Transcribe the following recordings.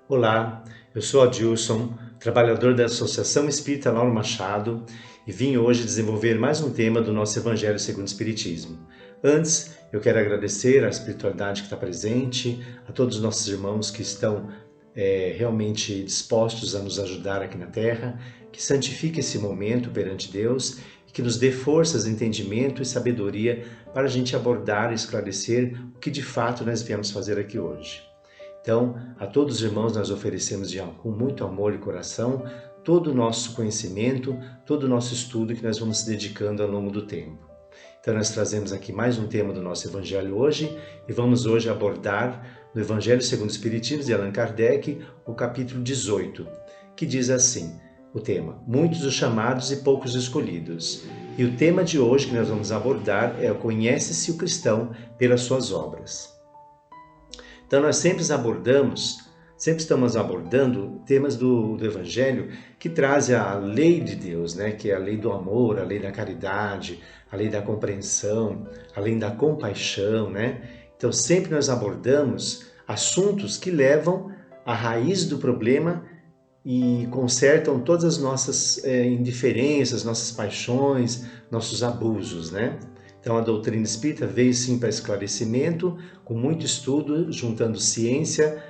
Olá, eu sou Adilson, trabalhador da Associação Espírita Lauro Machado e vim hoje desenvolver mais um tema do nosso Evangelho segundo o Espiritismo. Antes, eu quero agradecer à espiritualidade que está presente, a todos os nossos irmãos que estão realmente dispostos a nos ajudar aqui na Terra, que santifique esse momento perante Deus e que nos dê forças, entendimento e sabedoria para a gente abordar e esclarecer o que de fato nós viemos fazer aqui hoje. Então, a todos os irmãos nós oferecemos com muito amor e coração todo o nosso conhecimento, todo o nosso estudo que nós vamos se dedicando ao longo do tempo. Então, nós trazemos aqui mais um tema do nosso Evangelho hoje e vamos hoje abordar no Evangelho segundo o Espiritismo de Allan Kardec, o capítulo 18, que diz assim, o tema, muitos os chamados e poucos os escolhidos. E o tema de hoje que nós vamos abordar é conhece-se o cristão pelas suas obras. Então nós sempre estamos abordando temas do Evangelho que trazem a lei de Deus, né? Que é a lei do amor, a lei da caridade, a lei da compreensão, a lei da compaixão, né? Então sempre nós abordamos assuntos que levam à raiz do problema e consertam todas as nossas indiferenças, nossas paixões, nossos abusos, né? Então a doutrina espírita veio sim para esclarecimento, com muito estudo, juntando ciência,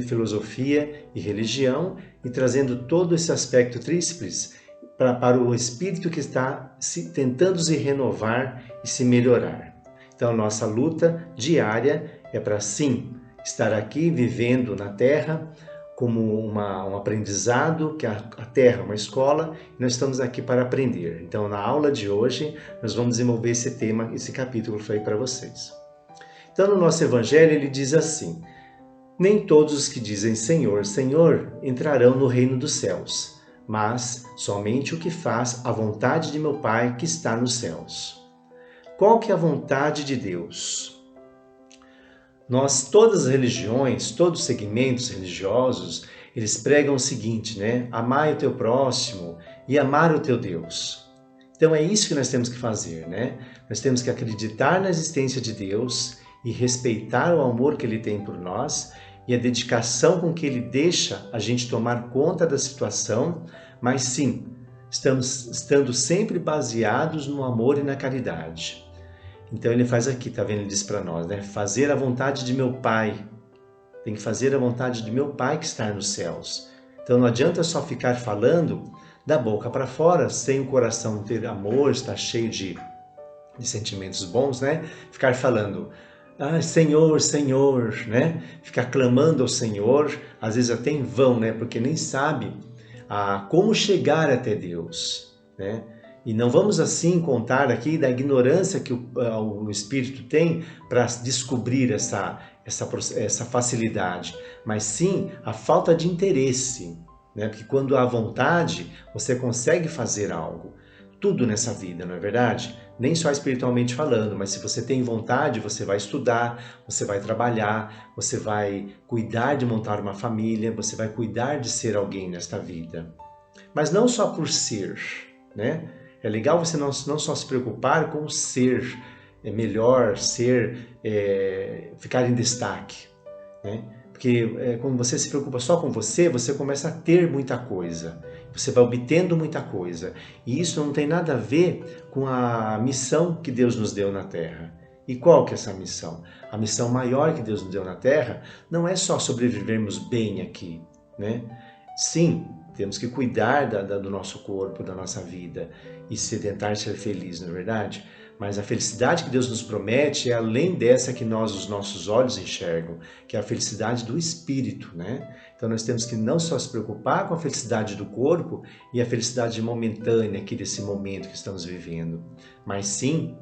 filosofia e religião e trazendo todo esse aspecto tríplice para o espírito que está tentando se renovar e se melhorar. Então a nossa luta diária é para sim estar aqui vivendo na Terra como um aprendizado, que a Terra é uma escola, e nós estamos aqui para aprender. Então, na aula de hoje, nós vamos desenvolver esse tema, esse capítulo que eu falei para vocês. Então, no nosso Evangelho, ele diz assim, nem todos os que dizem Senhor, Senhor, entrarão no reino dos céus, mas somente o que faz a vontade de meu Pai que está nos céus. Qual que é a vontade de Deus? Todas as religiões, todos os segmentos religiosos, eles pregam o seguinte, né? Amar o teu próximo e amar o teu Deus. Então é isso que nós temos que fazer, né? Nós temos que acreditar na existência de Deus e respeitar o amor que Ele tem por nós e a dedicação com que Ele deixa a gente tomar conta da situação, mas sim, estando sempre baseados no amor e na caridade. Então ele faz aqui, tá vendo? Ele diz para nós, né? Fazer a vontade de meu Pai. Tem que fazer a vontade de meu Pai que está nos céus. Então não adianta só ficar falando da boca para fora, sem o coração ter amor, estar cheio de sentimentos bons, né? Ficar falando, Senhor, Senhor, né? Ficar clamando ao Senhor, às vezes até em vão, né? Porque nem sabe como chegar até Deus, né? E não vamos assim contar aqui da ignorância que o Espírito tem para descobrir essa facilidade, mas sim a falta de interesse, né? Porque quando há vontade, você consegue fazer algo. Tudo nessa vida, não é verdade? Nem só espiritualmente falando, mas se você tem vontade, você vai estudar, você vai trabalhar, você vai cuidar de montar uma família, você vai cuidar de ser alguém nesta vida. Mas não só por ser, né? É legal você não só se preocupar com o ser, melhor, ficar em destaque, né? Porque quando você se preocupa só com você, você começa a ter muita coisa, você vai obtendo muita coisa. E isso não tem nada a ver com a missão que Deus nos deu na Terra. E qual que é essa missão? A missão maior que Deus nos deu na Terra não é só sobrevivermos bem aqui, né? Sim, temos que cuidar do nosso corpo, da nossa vida e tentar ser feliz, não é verdade? Mas a felicidade que Deus nos promete é além dessa que os nossos olhos enxergam, que é a felicidade do espírito, né? Então nós temos que não só se preocupar com a felicidade do corpo e a felicidade momentânea aqui desse momento que estamos vivendo, mas sim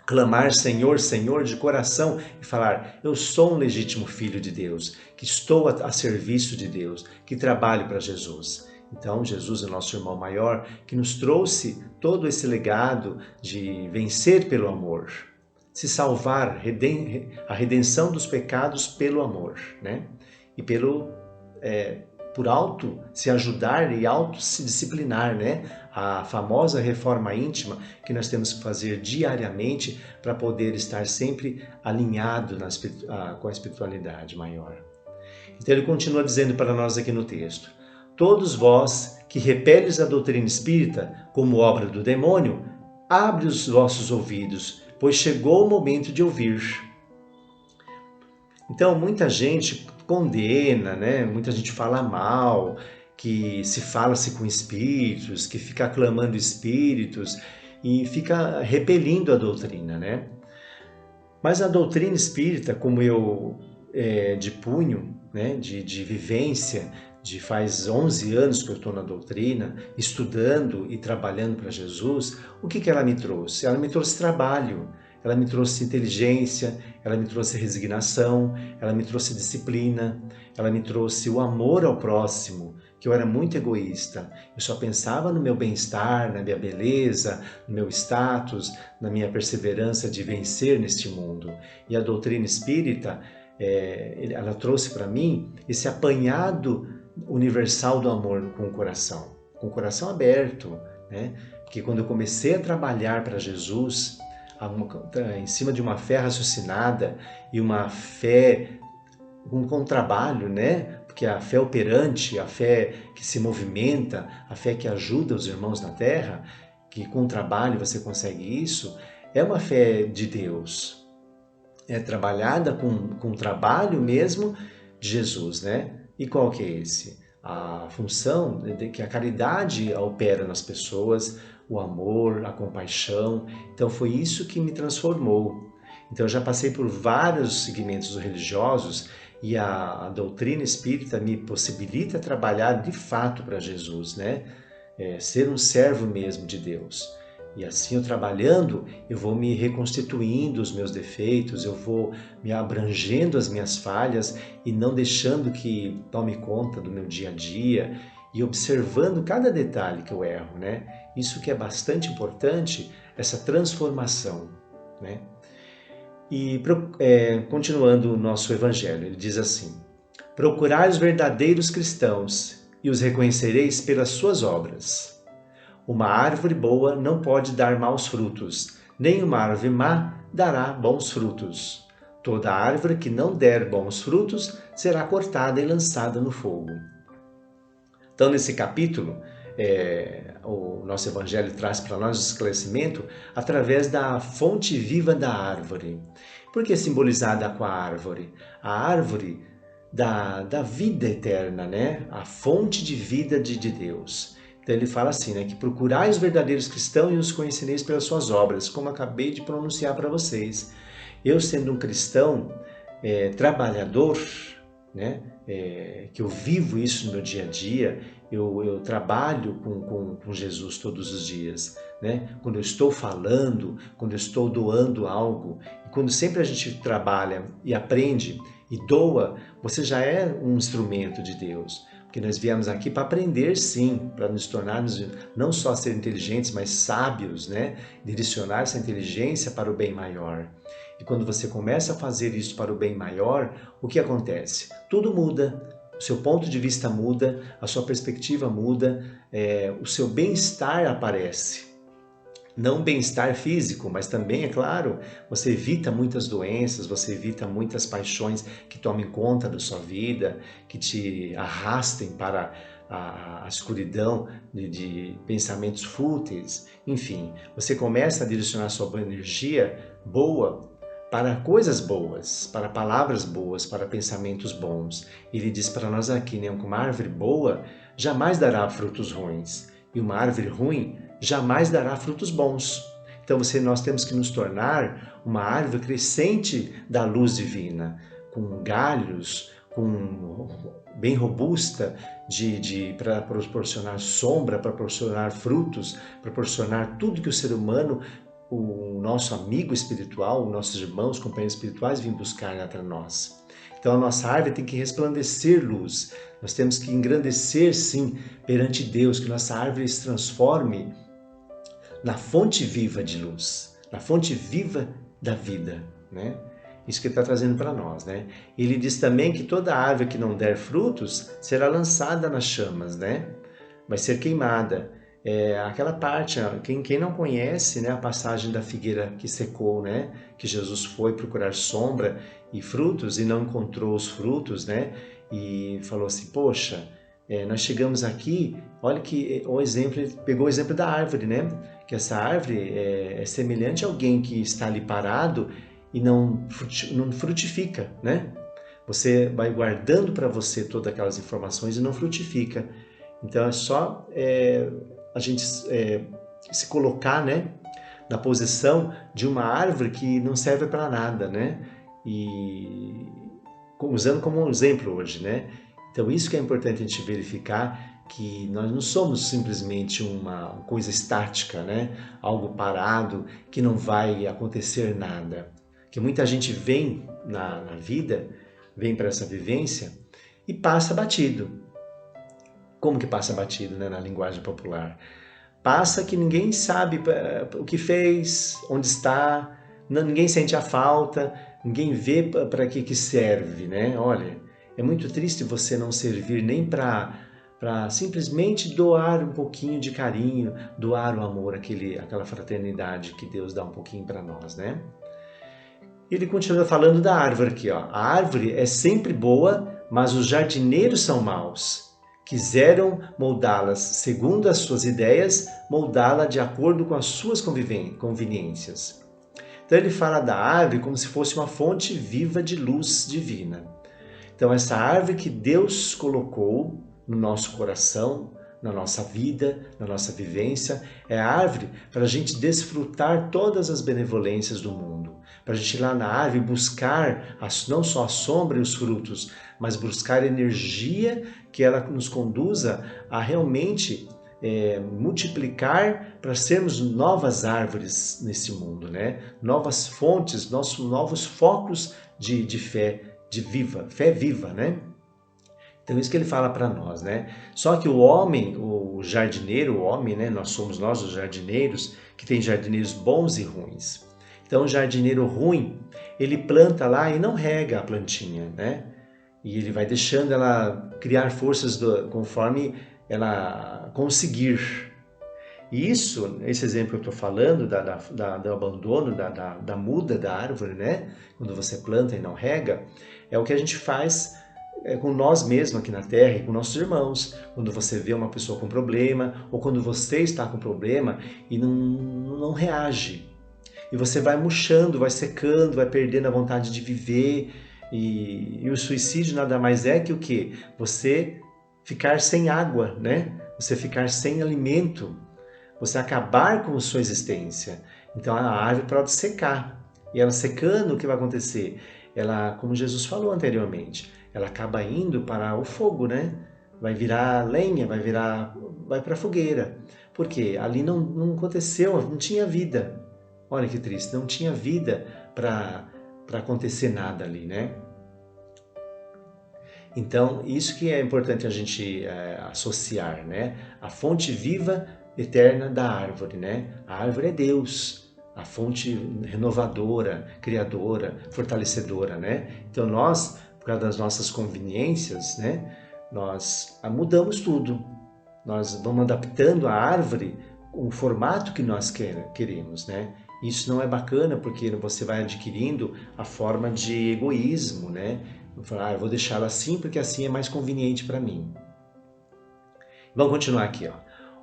clamar Senhor, Senhor de coração e falar, eu sou um legítimo filho de Deus, que estou a serviço de Deus, que trabalho para Jesus. Então Jesus é o nosso irmão maior, que nos trouxe todo esse legado de vencer pelo amor, se salvar, a redenção dos pecados pelo amor, né? E por auto se ajudar e auto se disciplinar, né? A famosa reforma íntima que nós temos que fazer diariamente para poder estar sempre alinhado com a espiritualidade maior. Então ele continua dizendo para nós aqui no texto: todos vós que repeles a doutrina espírita como obra do demônio, abre os vossos ouvidos, pois chegou o momento de ouvir. Então muita gente condena, né? Muita gente fala mal, que se fala-se com espíritos, que fica aclamando espíritos e fica repelindo a doutrina, né? Mas a doutrina espírita, como eu de punho, né, de vivência, de faz 11 anos que eu estou na doutrina, estudando e trabalhando para Jesus, o que ela me trouxe? Ela me trouxe trabalho, ela me trouxe inteligência, ela me trouxe resignação, ela me trouxe disciplina, ela me trouxe o amor ao próximo, que eu era muito egoísta. Eu só pensava no meu bem-estar, na minha beleza, no meu status, na minha perseverança de vencer neste mundo. E a doutrina espírita, ela trouxe para mim esse apanhado universal do amor com o coração aberto, né? Porque quando eu comecei a trabalhar para Jesus, em cima de uma fé raciocinada e uma fé com trabalho, né? Porque a fé operante, a fé que se movimenta, a fé que ajuda os irmãos na terra, que com trabalho você consegue isso, é uma fé de Deus. É trabalhada com o trabalho mesmo de Jesus, né? E qual que é esse? A função de que a caridade opera nas pessoas, o amor, a compaixão. Então foi isso que me transformou. Então eu já passei por vários segmentos religiosos e a doutrina espírita me possibilita trabalhar de fato para Jesus, né? Ser um servo mesmo de Deus. E assim, eu trabalhando, eu vou me reconstituindo os meus defeitos, eu vou me abrangendo as minhas falhas e não deixando que tome conta do meu dia a dia e observando cada detalhe que eu erro, né? Isso que é bastante importante, essa transformação, né? E continuando o nosso evangelho, ele diz assim: procurai os verdadeiros cristãos e os reconhecereis pelas suas obras. Uma árvore boa não pode dar maus frutos, nem uma árvore má dará bons frutos. Toda árvore que não der bons frutos será cortada e lançada no fogo. Então, nesse capítulo, o nosso Evangelho traz para nós o esclarecimento através da fonte viva da árvore. Por que simbolizada com a árvore? A árvore da vida eterna, né? A fonte de vida de Deus. Então ele fala assim, né, que procurai os verdadeiros cristãos e os conhecereis pelas suas obras, como acabei de pronunciar para vocês. Eu sendo um cristão trabalhador, né, que eu vivo isso no meu dia a dia, eu trabalho com Jesus todos os dias, né? Quando eu estou falando, quando eu estou doando algo, e quando sempre a gente trabalha e aprende e doa, você já é um instrumento de Deus. Porque nós viemos aqui para aprender, sim, para nos tornarmos não só ser inteligentes, mas sábios, né? Direcionar essa inteligência para o bem maior. E quando você começa a fazer isso para o bem maior, o que acontece? Tudo muda, o seu ponto de vista muda, a sua perspectiva muda, o seu bem-estar aparece. Não bem-estar físico, mas também, é claro, você evita muitas doenças, você evita muitas paixões que tomem conta da sua vida, que te arrastem para a escuridão de pensamentos fúteis. Enfim, você começa a direcionar sua boa energia boa para coisas boas, para palavras boas, para pensamentos bons. Ele diz para nós aqui, né, que uma árvore boa jamais dará frutos ruins, e uma árvore ruim jamais dará frutos bons. Então nós temos que nos tornar uma árvore crescente da luz divina, com galhos, bem robusta, para proporcionar sombra, para proporcionar frutos, proporcionar tudo que o ser humano, o nosso amigo espiritual, os nossos irmãos, companheiros espirituais vêm buscar entre nós. Então a nossa árvore tem que resplandecer luz. Nós temos que engrandecer, sim, perante Deus, que nossa árvore se transforme na fonte viva de luz, na fonte viva da vida, né? Isso que ele está trazendo para nós, né? Ele diz também que toda árvore que não der frutos será lançada nas chamas, né? Vai ser queimada. Aquela parte, quem não conhece, né, a passagem da figueira que secou, né? Que Jesus foi procurar sombra e frutos e não encontrou os frutos, né? e falou assim, poxa, nós chegamos aqui, olha que o exemplo, ele pegou o exemplo da árvore, né? Que essa árvore é semelhante a alguém que está ali parado e não frutifica, né? Você vai guardando para você todas aquelas informações e não frutifica. Então é só a gente se colocar, né, na posição de uma árvore que não serve para nada, né? E usando como um exemplo hoje, né? Então isso que é importante a gente verificar, que nós não somos simplesmente uma coisa estática, né? Algo parado, que não vai acontecer nada. Que muita gente vem na vida, vem para essa vivência e passa batido. Como que passa batido, né, na linguagem popular? Passa que ninguém sabe o que fez, onde está, ninguém sente a falta, ninguém vê para que serve, né? Olha, é muito triste você não servir nem para simplesmente doar um pouquinho de carinho, doar o amor, aquela fraternidade que Deus dá um pouquinho para nós, né? Ele continua falando da árvore aqui, ó. A árvore é sempre boa, mas os jardineiros são maus. Quiseram moldá-las segundo as suas ideias, moldá-la de acordo com as suas conveniências. Então ele fala da árvore como se fosse uma fonte viva de luz divina. Então essa árvore que Deus colocou no nosso coração, na nossa vida, na nossa vivência, é a árvore para a gente desfrutar todas as benevolências do mundo. Para a gente ir lá na árvore buscar não só a sombra e os frutos, mas buscar energia que ela nos conduza a realmente multiplicar para sermos novas árvores nesse mundo, né? Novas fontes, novos focos de fé, fé viva, né? Então isso que ele fala para nós, né? Só que o homem, o jardineiro, o homem, né? Nós somos os jardineiros, que tem jardineiros bons e ruins. Então o jardineiro ruim, ele planta lá e não rega a plantinha, né? E ele vai deixando ela criar forças conforme ela conseguir. E isso, esse exemplo que eu estou falando do abandono, da muda da árvore, né? Quando você planta e não rega, é o que a gente faz com nós mesmos aqui na Terra e com nossos irmãos. Quando você vê uma pessoa com problema, ou quando você está com problema e não reage. E você vai murchando, vai secando, vai perdendo a vontade de viver. E o suicídio nada mais é que o quê? Você ficar sem água, né? Você ficar sem alimento. Você acabar com a sua existência. Então a árvore pode secar. E ela secando, o que vai acontecer? Ela, como Jesus falou anteriormente, ela acaba indo para o fogo, né? Vai virar lenha, vai para a fogueira. Por quê? Ali não aconteceu, não tinha vida. Olha que triste, não tinha vida para acontecer nada ali, né? Então, isso que é importante a gente associar, né? A fonte viva, eterna da árvore, né? A árvore é Deus, a fonte renovadora, criadora, fortalecedora, né? Então nós, por causa das nossas conveniências, né? Nós mudamos tudo. Nós vamos adaptando a árvore com o formato que nós queremos, né? Isso não é bacana porque você vai adquirindo a forma de egoísmo, né? Eu vou deixá-la assim porque assim é mais conveniente para mim. Vamos continuar aqui, ó.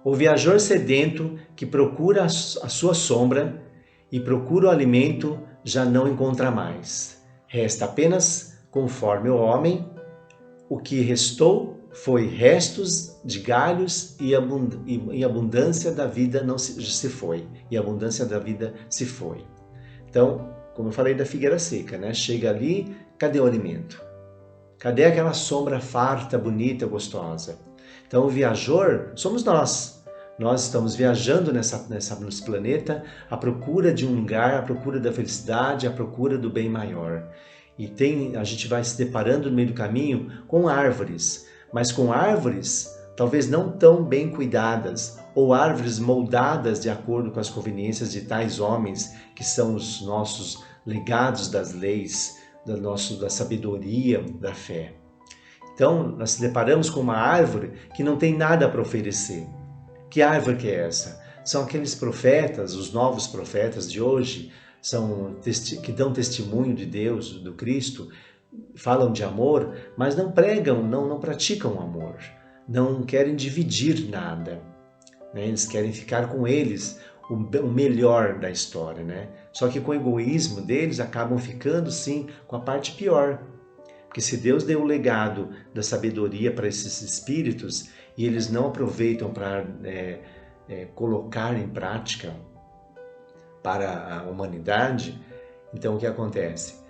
O viajor sedento que procura a sua sombra e procura o alimento já não encontra mais. Resta apenas, conforme o homem, o que restou foi restos de galhos e abundância da vida se foi. E a abundância da vida se foi. Então, como eu falei da figueira seca, né? Chega ali, cadê o alimento? Cadê aquela sombra farta, bonita, gostosa? Então o viajor somos nós. Nós estamos viajando nesse planeta à procura de um lugar, à procura da felicidade, à procura do bem maior. E a gente vai se deparando no meio do caminho com árvores, mas com árvores talvez não tão bem cuidadas, ou árvores moldadas de acordo com as conveniências de tais homens que são os nossos legados das leis, da sabedoria, da fé. Então, nós se deparamos com uma árvore que não tem nada para oferecer. Que árvore que é essa? São aqueles profetas, os novos profetas de hoje, que dão testemunho de Deus, do Cristo, falam de amor, mas não pregam, não praticam o amor. Não querem dividir nada, né? Eles querem ficar com eles o melhor da história, né? Só que com o egoísmo deles acabam ficando, sim, com a parte pior. Porque se Deus deu o legado da sabedoria para esses espíritos e eles não aproveitam para colocar em prática para a humanidade, então o que acontece?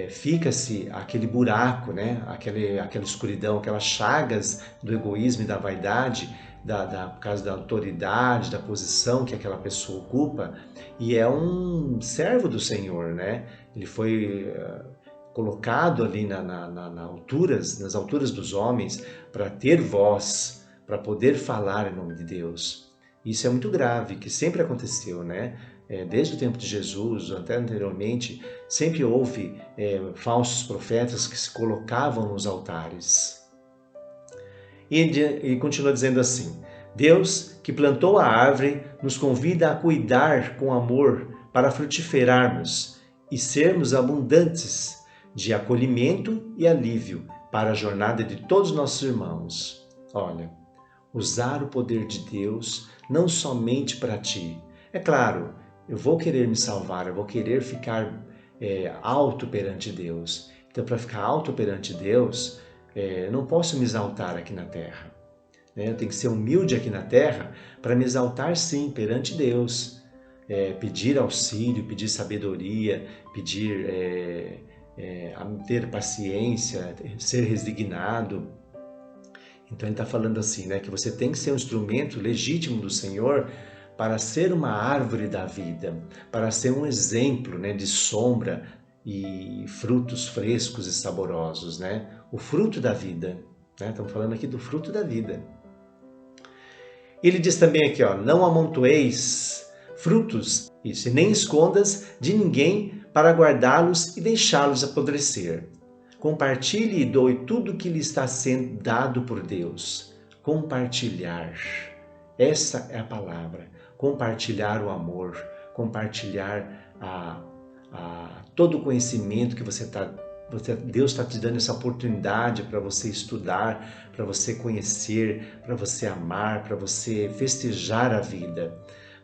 Fica-se aquele buraco, né? aquela escuridão, aquelas chagas do egoísmo e da vaidade, por causa da autoridade, da posição que aquela pessoa ocupa, e é um servo do Senhor, né? Ele foi colocado ali nas alturas dos homens para ter voz, para poder falar em nome de Deus. Isso é muito grave, que sempre aconteceu, né? Desde o tempo de Jesus, até anteriormente, sempre houve falsos profetas que se colocavam nos altares. E continua dizendo assim: Deus, que plantou a árvore, nos convida a cuidar com amor para frutiferarmos e sermos abundantes de acolhimento e alívio para a jornada de todos os nossos irmãos. Olha, usar o poder de Deus não somente para ti. É claro, eu vou querer me salvar, eu vou querer ficar alto perante Deus. Então, para ficar alto perante Deus, eu não posso me exaltar aqui na terra. Eu tenho que ser humilde aqui na terra para me exaltar, sim, perante Deus. Pedir auxílio, pedir sabedoria, pedir ter paciência, ser resignado. Então ele está falando assim, né, que você tem que ser um instrumento legítimo do Senhor para ser uma árvore da vida, para ser um exemplo, né, de sombra e frutos frescos e saborosos, né? O fruto da vida, né? Estamos falando aqui do fruto da vida. Ele diz também aqui, ó, não amontoeis frutos, isso, e nem escondas de ninguém para guardá-los e deixá-los apodrecer. Compartilhe e doe tudo que lhe está sendo dado por Deus. Compartilhar. Essa é a palavra. Compartilhar o amor, compartilhar todo o conhecimento que Deus está te dando essa oportunidade para você estudar, para você conhecer, para você amar, para você festejar a vida.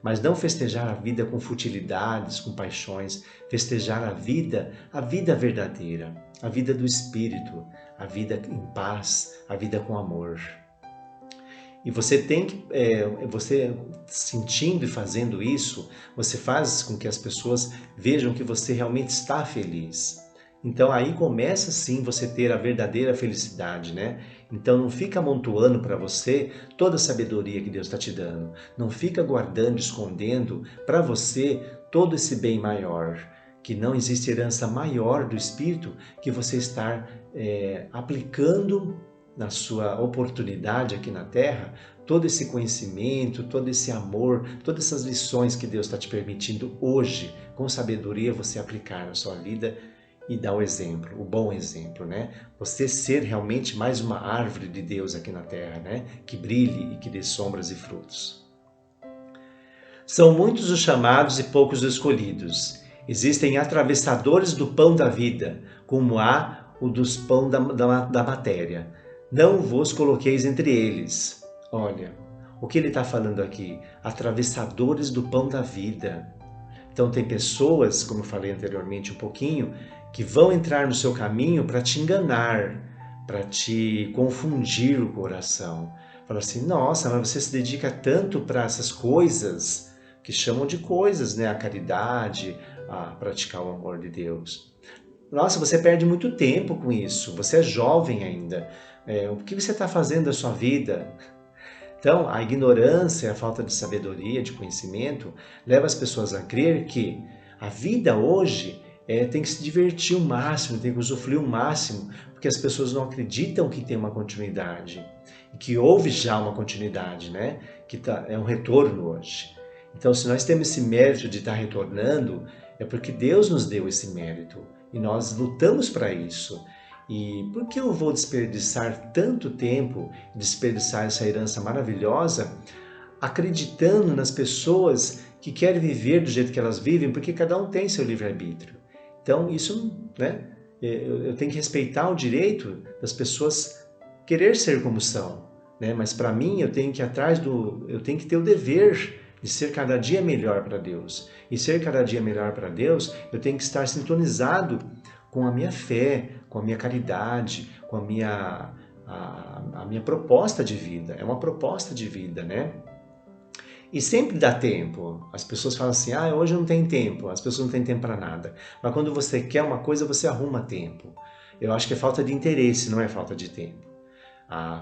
Mas não festejar a vida com futilidades, com paixões, festejar a vida verdadeira, a vida do Espírito, a vida em paz, a vida com amor. E você tem que, você sentindo e fazendo isso, você faz com que as pessoas vejam que você realmente está feliz. Então aí começa sim você ter a verdadeira felicidade, né? Então não fica amontoando para você toda a sabedoria que Deus está te dando. Não fica guardando, escondendo para você todo esse bem maior. Que não existe herança maior do Espírito que você estar aplicando na sua oportunidade aqui na Terra, todo esse conhecimento, todo esse amor, todas essas lições que Deus está te permitindo hoje, com sabedoria, você aplicar na sua vida e dar o exemplo, o bom exemplo, né? Você ser realmente mais uma árvore de Deus aqui na Terra, né? Que brilhe e que dê sombras e frutos. São muitos os chamados e poucos os escolhidos. Existem atravessadores do pão da vida, como há o dos pão da matéria. Não vos coloqueis entre eles. Olha, o que ele está falando aqui? Atravessadores do pão da vida. Então tem pessoas, como eu falei anteriormente um pouquinho, que vão entrar no seu caminho para te enganar, para te confundir o coração. Fala assim, nossa, mas você se dedica tanto para essas coisas, que chamam de coisas, né? A caridade, a praticar o amor de Deus. Nossa, você perde muito tempo com isso, você é jovem ainda. O que você está fazendo da sua vida? Então, a ignorância, a falta de sabedoria, de conhecimento, leva as pessoas a crer que a vida hoje tem que se divertir o máximo, tem que usufruir o máximo, porque as pessoas não acreditam que tem uma continuidade, e que houve já uma continuidade, né? Que é um retorno hoje. Então, se nós temos esse mérito de estar retornando, é porque Deus nos deu esse mérito, e nós lutamos para isso. E por que eu vou desperdiçar tanto tempo, desperdiçar essa herança maravilhosa, acreditando nas pessoas que querem viver do jeito que elas vivem, porque cada um tem seu livre-arbítrio. Então, isso, né? eu tenho que respeitar o direito das pessoas querer ser como são, né? Mas para mim eu tenho que ir atrás eu tenho que ter o dever de ser cada dia melhor para Deus. E ser cada dia melhor para Deus, eu tenho que estar sintonizado com a minha fé, com a minha caridade, com a minha proposta de vida. É uma proposta de vida, né? E sempre dá tempo. As pessoas falam assim, hoje eu não tenho tempo. As pessoas não têm tempo para nada. Mas quando você quer uma coisa, você arruma tempo. Eu acho que é falta de interesse, não é falta de tempo.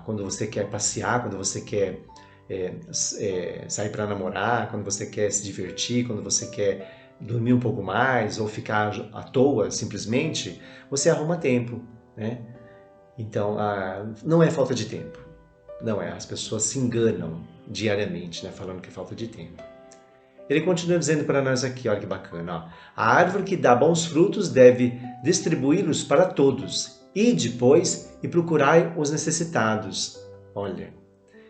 Quando você quer passear, quando você quer sair para namorar, quando você quer se divertir, quando você quer dormir um pouco mais ou ficar à toa simplesmente, você arruma tempo, né? Então, não é falta de tempo. Não é, as pessoas se enganam diariamente, né, falando que é falta de tempo. Ele continua dizendo para nós aqui, olha que bacana, ó. A árvore que dá bons frutos deve distribuí-los para todos, e depois e procurai os necessitados. Olha,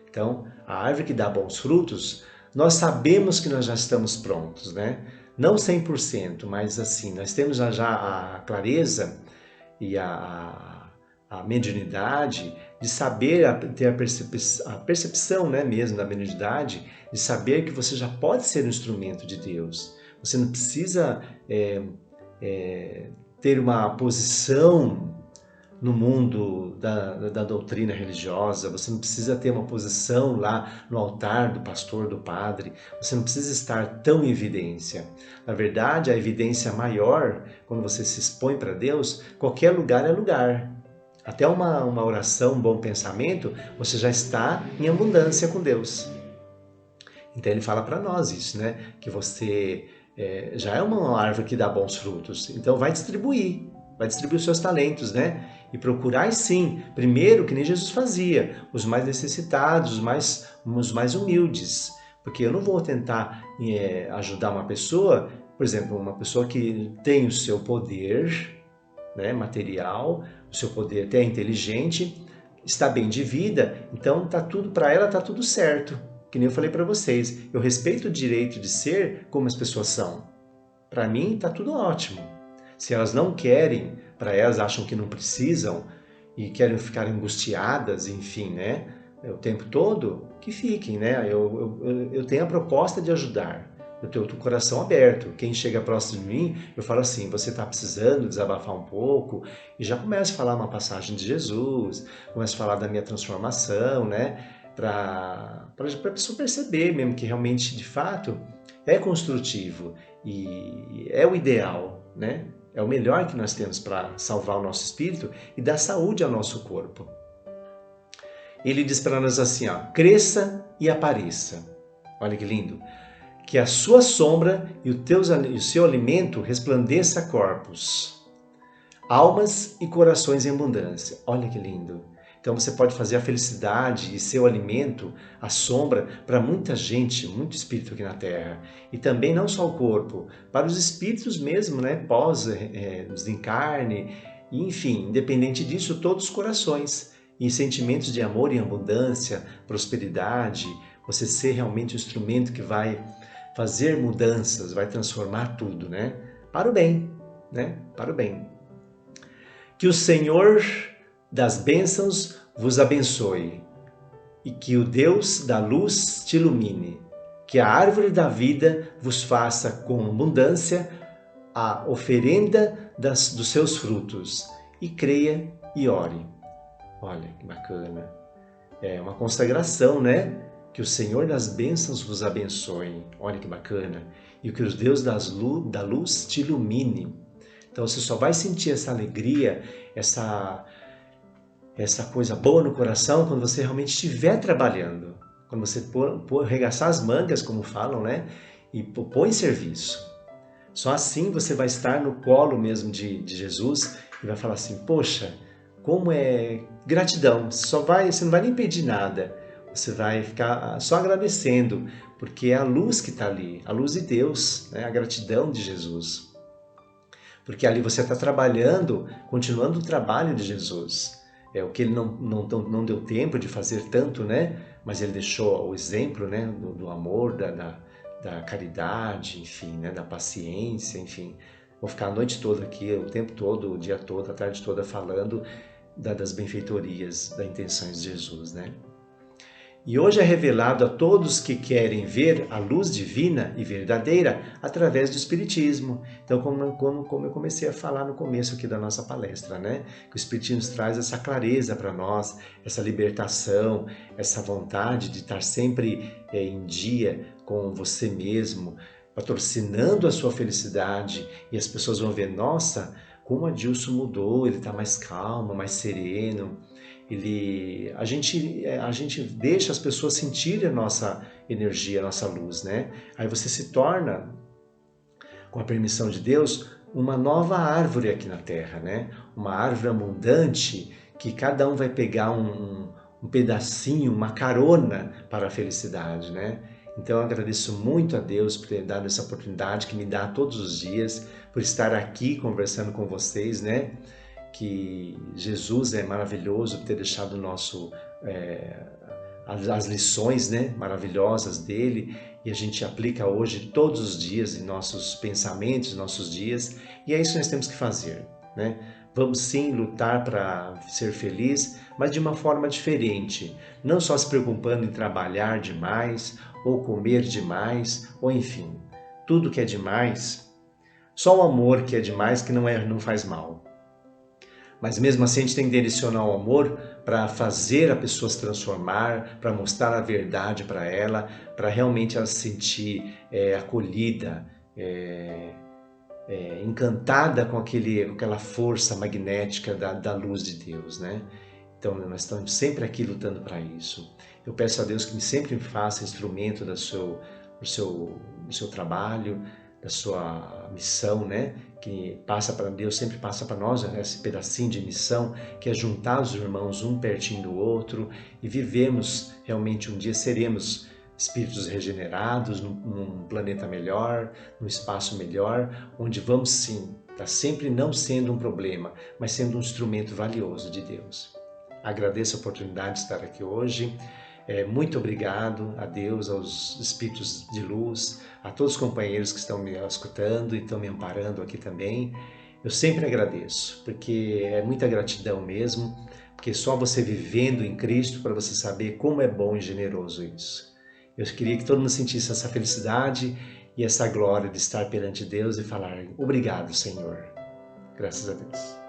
então, a árvore que dá bons frutos, nós sabemos que nós já estamos prontos, né? Não 100%, mas assim, nós temos já a clareza e a mediunidade de saber, ter a percepção, né, mesmo da mediunidade, de saber que você já pode ser um instrumento de Deus. Você não precisa ter uma posição no mundo da doutrina religiosa, você não precisa ter uma posição lá no altar do pastor, do padre, você não precisa estar tão em evidência. Na verdade, a evidência maior, quando você se expõe para Deus, qualquer lugar é lugar. Até uma oração, um bom pensamento, você já está em abundância com Deus. Então ele fala para nós isso, né? Que você já é uma árvore que dá bons frutos. Então vai distribuir os seus talentos, né? E procurai sim, primeiro que nem Jesus fazia, os mais necessitados, os mais humildes. Porque eu não vou tentar ajudar uma pessoa, por exemplo, uma pessoa que tem o seu poder, né, material, o seu poder até inteligente, está bem de vida, então tá tudo para ela, tá tudo certo. Que nem eu falei para vocês, eu respeito o direito de ser como as pessoas são. Para mim tá tudo ótimo. Se elas não querem, para elas acham que não precisam e querem ficar angustiadas, enfim, né, o tempo todo, que fiquem, né? Eu tenho a proposta de ajudar. Eu tenho o coração aberto. Quem chega próximo de mim, eu falo assim, você está precisando desabafar um pouco? E já começo a falar uma passagem de Jesus, começo a falar da minha transformação, né? Para a pessoa perceber mesmo que realmente, de fato, é construtivo e é o ideal, né? É o melhor que nós temos para salvar o nosso espírito e dar saúde ao nosso corpo. Ele diz para nós assim, ó, cresça e apareça. Olha que lindo. Que a sua sombra e o seu alimento resplandeça corpos, almas e corações em abundância. Olha que lindo. Então você pode fazer a felicidade e seu alimento, a sombra, para muita gente, muito espírito aqui na Terra. E também não só o corpo, para os espíritos mesmo, né? Pós-desencarne, enfim, independente disso, todos os corações. E sentimentos de amor e abundância, prosperidade, você ser realmente o instrumento que vai fazer mudanças, vai transformar tudo, né? Para o bem, né? Para o bem. Que o Senhor das bênçãos vos abençoe e que o Deus da luz te ilumine. Que a árvore da vida vos faça com abundância a oferenda dos seus frutos e creia e ore. Olha que bacana. É uma consagração, né? Que o Senhor das bênçãos vos abençoe. Olha que bacana. E que o Deus da luz te ilumine. Então você só vai sentir essa alegria, essa coisa boa no coração quando você realmente estiver trabalhando. Quando você arregaçar as mangas, como falam, né? E pôr em serviço. Só assim você vai estar no colo mesmo de Jesus e vai falar assim, poxa, como é gratidão. Você não vai nem pedir nada. Você vai ficar só agradecendo, porque é a luz que está ali, a luz de Deus, né? A gratidão de Jesus. Porque ali você está trabalhando, continuando o trabalho de Jesus. É o que ele não deu tempo de fazer tanto, né? Mas ele deixou o exemplo, né? Do amor, da caridade, enfim, né? Da paciência, enfim. vou ficar a noite toda aqui, o tempo todo, o dia todo, a tarde toda falando das benfeitorias, das intenções de Jesus, né? E hoje é revelado a todos que querem ver a luz divina e verdadeira através do Espiritismo. Então, como eu comecei a falar no começo aqui da nossa palestra, né? Que o Espiritismo traz essa clareza para nós, essa libertação, essa vontade de estar sempre em dia com você mesmo, patrocinando a sua felicidade. E as pessoas vão ver, nossa, como Adilson mudou, ele está mais calmo, mais sereno. A gente deixa as pessoas sentirem a nossa energia, a nossa luz, né? Aí você se torna, com a permissão de Deus, uma nova árvore aqui na Terra, né? Uma árvore abundante que cada um vai pegar um pedacinho, uma carona para a felicidade, né? Então eu agradeço muito a Deus por ter dado essa oportunidade que me dá todos os dias, por estar aqui conversando com vocês, né? Que Jesus é maravilhoso por ter deixado as lições, né, maravilhosas dele, e a gente aplica hoje todos os dias em nossos pensamentos, nossos dias, e é isso que nós temos que fazer, né? Vamos sim lutar para ser feliz, mas de uma forma diferente, não só se preocupando em trabalhar demais, ou comer demais, ou enfim, tudo que é demais, só o amor que é demais que não faz mal. Mas mesmo assim a gente tem que direcionar o amor para fazer a pessoa se transformar, para mostrar a verdade para ela, para realmente ela se sentir acolhida, encantada com aquela força magnética da luz de Deus, né? Então nós estamos sempre aqui lutando para isso. Eu peço a Deus que sempre me faça instrumento do seu trabalho, da sua missão, né? Que passa para Deus, sempre passa para nós esse pedacinho de missão, que é juntar os irmãos um pertinho do outro e vivemos realmente um dia, seremos espíritos regenerados num planeta melhor, num espaço melhor, onde vamos sim, estar sempre não sendo um problema, mas sendo um instrumento valioso de Deus. Agradeço a oportunidade de estar aqui hoje. Muito obrigado a Deus, aos espíritos de luz, a todos os companheiros que estão me escutando e estão me amparando aqui também. Eu sempre agradeço, porque é muita gratidão mesmo, porque só você vivendo em Cristo para você saber como é bom e generoso isso. Eu queria que todo mundo sentisse essa felicidade e essa glória de estar perante Deus e falar: obrigado, Senhor. Graças a Deus.